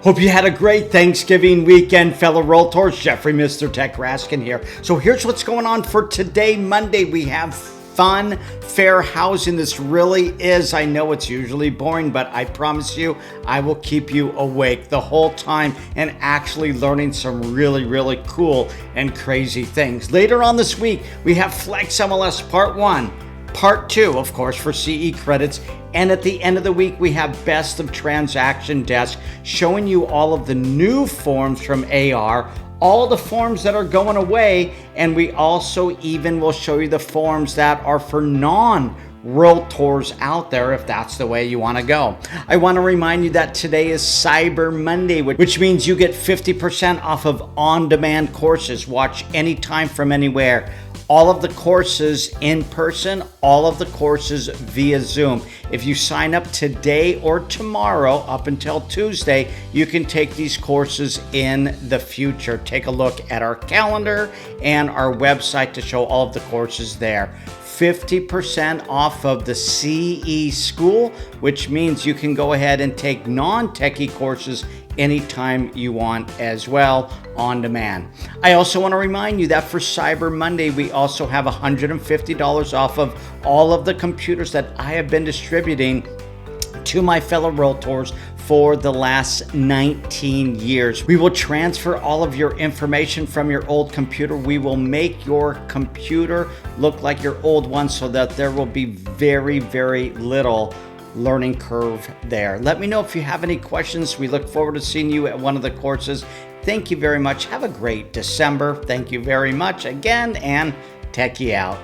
Hope you had a great Thanksgiving weekend, fellow Realtors. Jeffrey, Mr. Tech Raskin here. So here's what's going on for today, Monday. We have fun, fair housing. This really is, I know it's usually boring, but I promise you, I will keep you awake the whole time and actually learning some really, really cool and crazy things. Later on this week, we have Flex MLS Part 1. Part 2, of course, for CE credits. And at the end of the week, we have Best of Transaction Desk showing you all of the new forms from AR, all the forms that are going away, and we also even will show you the forms that are for non-realtors out there if that's the way you want to go. I want to remind you that today is Cyber Monday, which means you get 50% off of on-demand courses. Watch anytime from anywhere. All of the courses in person, all of the courses via Zoom. If you sign up today or tomorrow up until Tuesday, you can take these courses in the future. Take a look at our calendar and our website to show all of the courses there. 50% off of the CE school, which means you can go ahead and take non-techie courses anytime you want as well, on demand. I also want to remind you that for Cyber Monday, we also have $150 off of all of the computers that I have been distributing to my fellow Realtors for the last 19 years. We will transfer all of your information from your old computer. We will make your computer look like your old one so that there will be very, very little learning curve there. Let me know if you have any questions. We look forward to seeing you at one of the courses. Thank you very much. Have a great December. Thank you very much again, and Techie out.